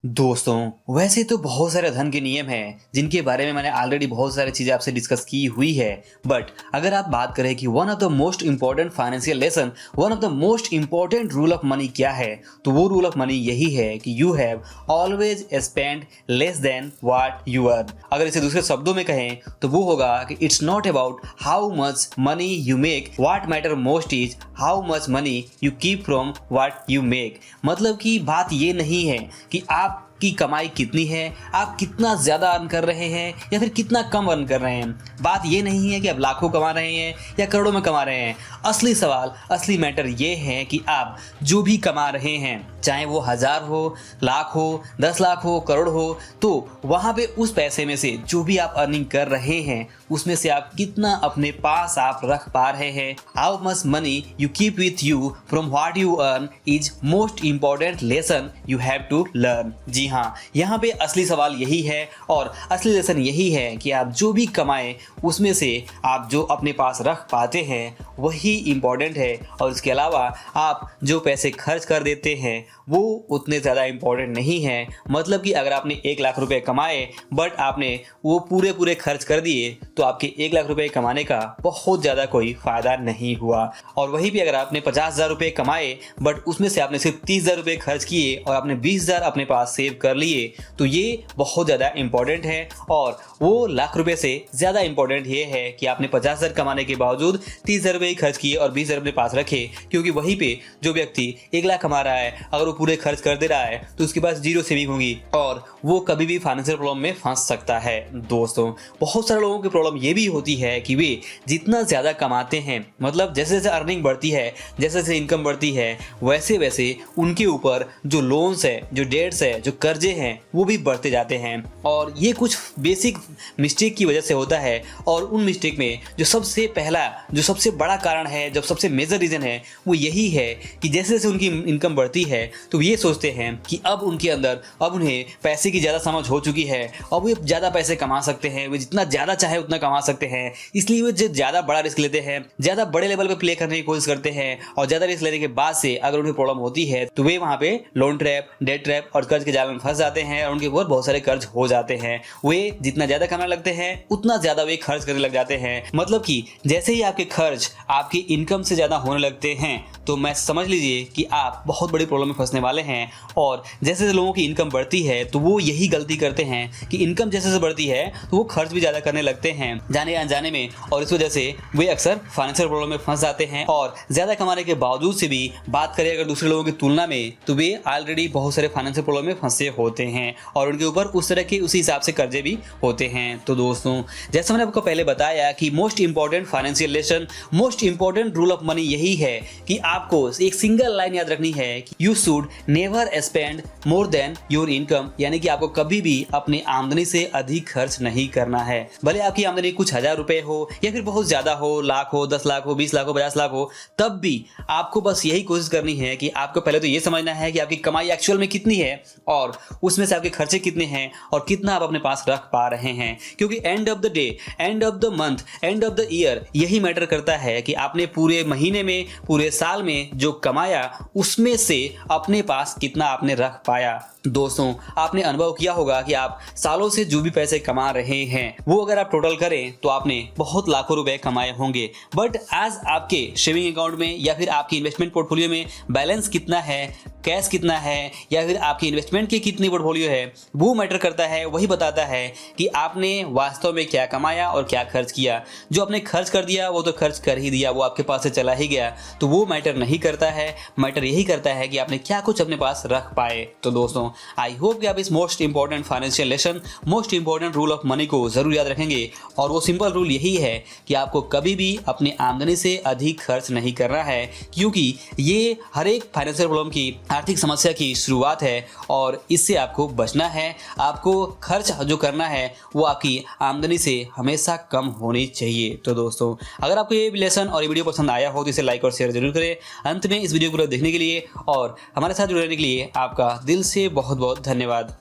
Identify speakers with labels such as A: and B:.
A: दोस्तों वैसे तो बहुत सारे धन के नियम हैं जिनके बारे में मैंने ऑलरेडी बहुत सारी चीज़ें आपसे डिस्कस की हुई है। बट अगर आप बात करें कि one of the most important financial lesson, one of the most important rule of money क्या है, तो वो रूल ऑफ मनी यही है कि you have always spend less than what you earn. अगर इसे दूसरे शब्दों में कहें तो वो होगा कि it's not about how much money you make, what matter most is how much money you keep from what you make. मतलब कि बात ये नहीं है कि आपकी कमाई कितनी है, आप कितना ज़्यादा अर्न कर रहे हैं या फिर कितना कम अर्न कर रहे हैं। बात ये नहीं है कि आप लाखों कमा रहे हैं या करोड़ों में कमा रहे हैं। असली सवाल, असली मैटर ये है कि आप जो भी कमा रहे हैं, चाहे वो 1000 हो, लाख हो, 10 लाख हो, करोड़ हो, तो वहाँ पे उस पैसे में से जो भी आप अर्निंग कर रहे हैं उसमें से आप कितना अपने पास आप रख पा रहे हैं। How much money you keep with you from what you earn is most important lesson you have to learn. जी हाँ, यहाँ पे असली सवाल यही है और असली लेसन यही है कि आप जो भी कमाएं उसमें से आप जो अपने पास रख पाते हैं वही इम्पॉर्टेंट है, और इसके अलावा आप जो पैसे खर्च कर देते हैं वो उतने ज़्यादा इम्पॉर्टेंट नहीं है। मतलब कि अगर आपने 1 लाख रुपए कमाए बट आपने वो पूरे खर्च कर दिए तो आपके 1 लाख रुपए कमाने का बहुत ज़्यादा कोई फ़ायदा नहीं हुआ। और वहीं भी अगर आपने 50,000 रुपये कमाए बट उसमें से आपने सिर्फ 30,000 रुपये खर्च किए और आपने 20,000 अपने पास सेव कर लिए तो ये बहुत ज़्यादा इम्पॉर्टेंट है। और वो लाख रुपये से ज़्यादा इम्पॉर्टेंट ये है कि आपने 50,000 कमाने के बावजूद 30,000 रुपये खर्च किए और 20,000 अपने पास रखे, क्योंकि वहीं पे जो व्यक्ति 1 लाख कमा रहा है अगर वो पूरे खर्च कर दे रहा है तो उसके पास जीरो सेविंग होगी और वो कभी भी फाइनेंशियल प्रॉब्लम में फंस सकता है। दोस्तों बहुत सारे लोगों की प्रॉब्लम ये भी होती है कि वे जितना ज़्यादा कमाते हैं, मतलब जैसे जैसे अर्निंग बढ़ती है, जैसे जैसे इनकम बढ़ती है, वैसे वैसे उनके ऊपर जो लोन्स है, जो डेट्स है, जो कर्जे हैं वो भी बढ़ते जाते हैं। और ये कुछ बेसिक मिस्टेक की वजह से होता है। और उन मिस्टेक में जो सबसे पहला, जो सबसे बड़ा कारण है, जो सबसे मेजर रीज़न है वो यही है कि जैसे जैसे उनकी इनकम बढ़ती है तो ये सोचते हैं कि अब उनके अंदर, अब उन्हें पैसे की ज़्यादा समझ हो चुकी है, अब वे ज़्यादा पैसे कमा सकते हैं, वे जितना ज़्यादा चाहे उतना कमा सकते हैं, इसलिए वे ज़्यादा बड़ा रिस्क लेते हैं, ज़्यादा बड़े लेवल पे प्ले करने की कोशिश करते हैं। और ज़्यादा रिस्क लेने के बाद से अगर उन्हें प्रॉब्लम होती है तो वे वहाँ पे लोन ट्रैप, डेट ट्रैप और कर्ज के जाल में फंस जाते हैं और उनके ऊपर बहुत सारे कर्ज हो जाते हैं। वे जितना ज़्यादा कमाने लगते हैं उतना ज़्यादा वे खर्च करने लग जाते हैं। मतलब कि जैसे ही आपके खर्च आपकी इनकम से ज़्यादा होने लगते हैं तो मैं समझ लीजिए कि आप बहुत बड़ी प्रॉब्लम में फंसने वाले हैं। और जैसे जैसे लोगों की इनकम बढ़ती है तो वो यही गलती करते हैं कि इनकम जैसे जैसे बढ़ती है तो वो खर्च भी ज़्यादा करने लगते हैं जाने अनजाने में, और इस वजह से वे अक्सर फाइनेंशियल प्रॉब्लम में फंस जाते हैं। और ज़्यादा कमाने के बावजूद से भी बात करें अगर दूसरे लोगों की तुलना में तो वे ऑलरेडी बहुत सारे फाइनेंशियल प्रॉब्लम में फंसे होते हैं और उनके ऊपर उस तरह के उसी हिसाब से कर्जे भी होते हैं। तो दोस्तों जैसा मैंने आपको पहले बताया कि most important financial lesson, most important rule of money यही है कि आपको एक सिंगल लाइन याद रखनी है कि you should never spend more than your income, यानी कि आपको कभी भी अपनी आमदनी से अधिक खर्च नहीं करना है। भले आपकी आमदनी कुछ 1000 रुपए हो या फिर बहुत ज्यादा हो, लाख हो, 10 लाख हो, 20 लाख हो, 50 लाख हो, तब भी आपको बस यही कोशिश करनी है कि आपको पहले तो ये समझना है कि आपकी कमाई एक्चुअल में कितनी है और उसमें से आपके खर्चे कितने हैं और कितना आप अपने पास रख पा रहे हैं। क्योंकि end of the day, end of the month, end of the year यही मैटर करता है कि आपने पूरे महीने में, पूरे साल में जो कमाया उसमें से अपने पास कितना आपने रख पाया। दोस्तों आपने अनुभव किया होगा कि आप सालों से जो भी पैसे कमा रहे हैं वो अगर आप टोटल करें तो आपने बहुत लाखों रुपए कमाए होंगे, बट आज आपके सेविंग अकाउंट में या फिर आपकी इन्वेस्टमेंट पोर्टफोलियो में बैलेंस कितना है, कैश कितना है, या फिर आपकी इन्वेस्टमेंट की कितनी पोर्टफोलियो है, वो मैटर करता है। वही बताता है कि आपने वास्तव में क्या कमाया और क्या खर्च किया। जो आपने खर्च कर दिया वो तो खर्च कर ही दिया, वो आपके पास से चला ही गया, तो वो मैटर नहीं करता है। मैटर यही करता है कि आपने क्या कुछ अपने पास रख पाए। तो दोस्तों आई होप कि आप इस most important financial lesson, most important rule of money को जरूर याद रखेंगे। और वो सिंपल रूल यही है कि आपको कभी भी अपनी आमदनी से अधिक खर्च नहीं करना है, क्योंकि ये हर एक फाइनेंशियल प्रॉब्लम की, आर्थिक समस्या की शुरुआत है और इससे आपको बचना है। आपको खर्च जो करना है वो आपकी आमदनी से हमेशा कम होनी चाहिए। तो दोस्तों अगर आपको ये लेसन और ये वीडियो पसंद आया हो तो इसे लाइक और शेयर जरूर करें। अंत में इस वीडियो को देखने के लिए और हमारे साथ जुड़ने के लिए आपका दिल से बहुत बहुत धन्यवाद।